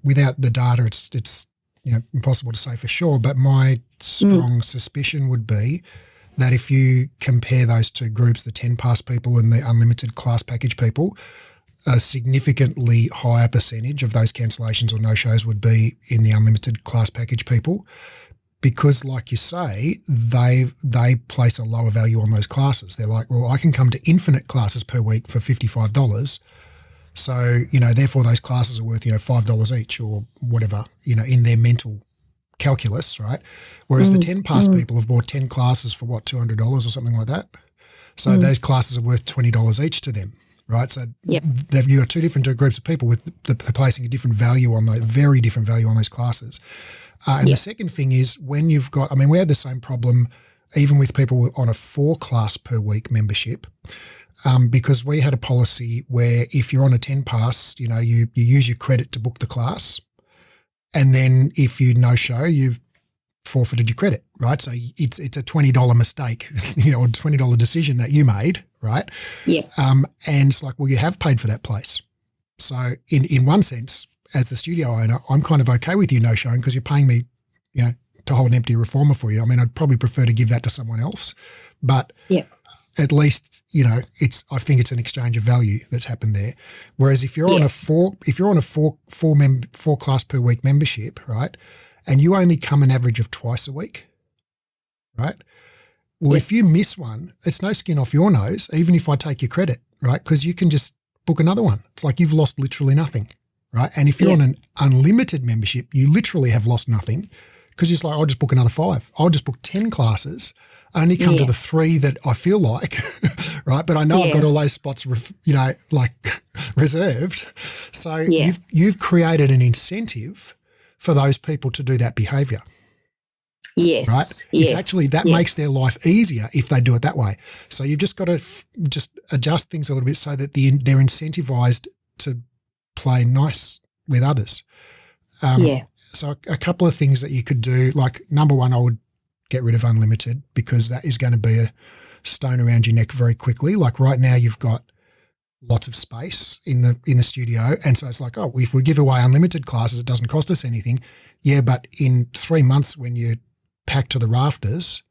without the data, it's impossible to say for sure. But my strong suspicion would be that if you compare those two groups, the 10 pass people and the unlimited class package people, a significantly higher percentage of those cancellations or no-shows would be in the unlimited class package people, because, like you say, they place a lower value on those classes. They're like, well, I can come to infinite classes per week for $55, so therefore those classes are worth $5 each or whatever in their mental calculus, right? Whereas the 10 pass people have bought 10 classes for $200 or something like that. So those classes are worth $20 each to them. Right, so you've got two different groups of people with they're placing a different value on those, very different value on those classes. And the second thing is when you've got, we had the same problem even with people on a 4-class per week membership, because we had a policy where if you're on a 10 pass, you use your credit to book the class, and then if you no-show, you've forfeited your credit, right? So it's a $20 mistake, or $20 decision that you made, right? Yeah. And it's like, well, you have paid for that place. So in one sense, as the studio owner, I'm kind of okay with you no-showing because you're paying me, to hold an empty reformer for you. I'd probably prefer to give that to someone else, but at least, I think it's an exchange of value that's happened there. Whereas if you're on a four class per week membership, right, and you only come an average of twice a week, right? Well, if you miss one, it's no skin off your nose, even if I take your credit, right? Because you can just book another one. It's like you've lost literally nothing, right? And if you're on an unlimited membership, you literally have lost nothing because it's like, I'll just book another 5. I'll just book 10 classes, only come to the 3 that I feel like, right? But I know I've got all those spots, reserved. So you've created an incentive for those people to do that behaviour. Yes. Right? It's actually, that makes their life easier if they do it that way. So you've just got to just adjust things a little bit so that they're incentivised to play nice with others. So a couple of things that you could do, like number one, I would get rid of unlimited because that is going to be a stone around your neck very quickly. Like right now you've got lots of space in the studio, and so it's like, oh, if we give away unlimited classes, it doesn't cost us anything. Yeah, but in 3 months when you're packed to the rafters,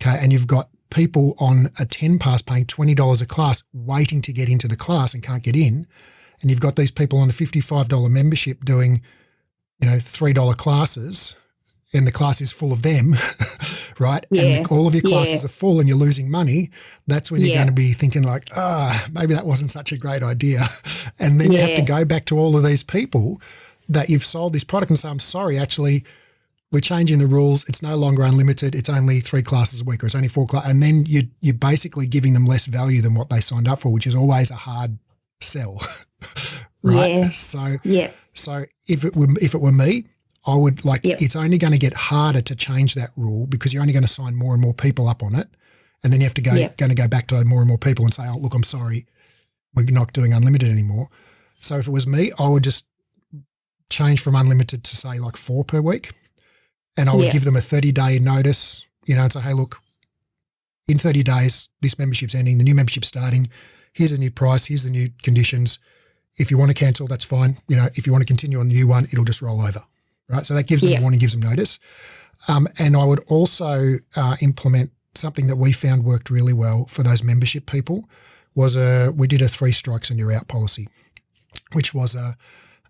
okay, and you've got people on a 10 pass paying $20 a class waiting to get into the class and can't get in, and you've got these people on a $55 membership doing, $3 classes, and the class is full of them, right? And all of your classes are full and you're losing money. That's when you're going to be thinking like, maybe that wasn't such a great idea. And then you have to go back to all of these people that you've sold this product and say, I'm sorry, actually, we're changing the rules. It's no longer unlimited. It's only 3 classes a week, or it's only 4 classes. And then you're basically giving them less value than what they signed up for, which is always a hard sell, right? Yeah. So if it were me, I would it's only going to get harder to change that rule because you're only going to sign more and more people up on it. And then you have to going to go back to more and more people and say, oh, look, I'm sorry, we're not doing unlimited anymore. So if it was me, I would just change from unlimited to say like 4 per week. And I would give them a 30-day notice, and say, hey, look, in 30 days, this membership's ending, the new membership's starting. Here's a new price. Here's the new conditions. If you want to cancel, that's fine. If you want to continue on the new one, it'll just roll over, right? So that gives them a warning, gives them notice. And I would also implement something that we found worked really well for those membership people was we did a 3 strikes and you're out policy, which was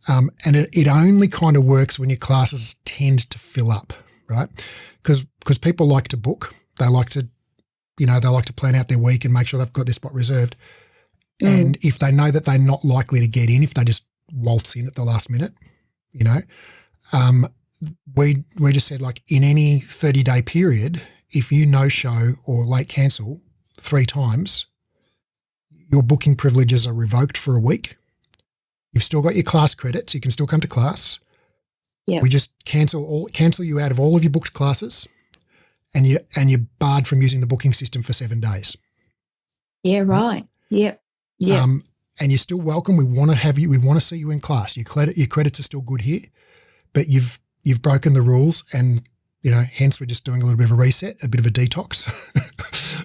and it only kind of works when your classes tend to fill up, right? Because people like to book. They like to, they like to plan out their week and make sure they've got their spot reserved. And if they know that they're not likely to get in, if they just waltz in at the last minute, we just said like in any 30-day period, if you no-show or late cancel 3 times, your booking privileges are revoked for a week. You've still got your class credits. You can still come to class. We just cancel you out of all of your booked classes, and you're barred from using the booking system for 7 days. Yeah, right. Yep. Yeah. And you're still welcome. We want to have you. We want to see you in class. Your credits are still good here, but you've broken the rules, and hence we're just doing a little bit of a reset, a bit of a detox.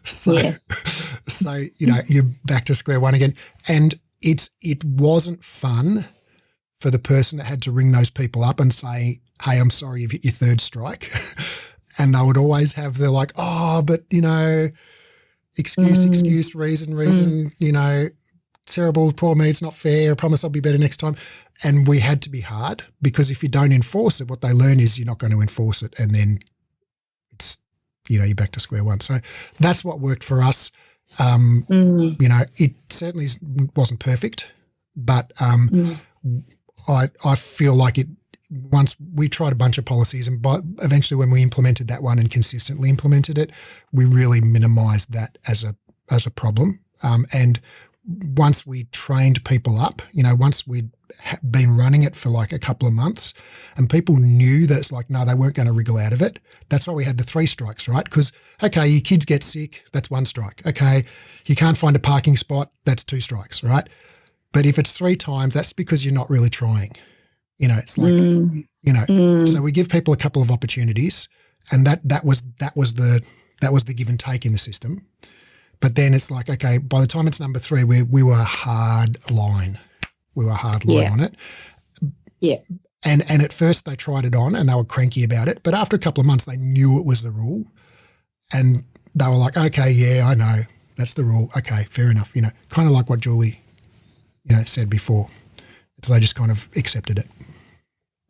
So you're back to square one again, and it wasn't fun for the person that had to ring those people up and say, hey, I'm sorry, you've hit your third strike. And they would always have, they're like, oh, but, excuse, reason, terrible, poor me, it's not fair, I promise I'll be better next time. And we had to be hard, because if you don't enforce it, what they learn is you're not going to enforce it, and then it's, you're back to square one. So that's what worked for us. It certainly wasn't perfect, but I feel like it, once we tried a bunch of policies, and eventually when we implemented that one and consistently implemented it, we really minimised that as a problem. And once we trained people up, once we'd been running it for like a couple of months, and people knew that it's like, no, they weren't going to wriggle out of it. That's why we had the 3 strikes, right? Because, okay, your kids get sick, that's 1 strike. Okay, you can't find a parking spot, that's 2 strikes, right? But if it's 3 times, that's because you're not really trying. It's like, so we give people a couple of opportunities, and that was the give and take in the system. But then it's like, okay, by the time it's number 3, we were a hard line. We were a hard line on it. Yeah. And at first they tried it on and they were cranky about it. But after a couple of months, they knew it was the rule. And they were like, okay, yeah, I know. That's the rule. Okay, fair enough. Kind of like what Julie, said before. So they just kind of accepted it.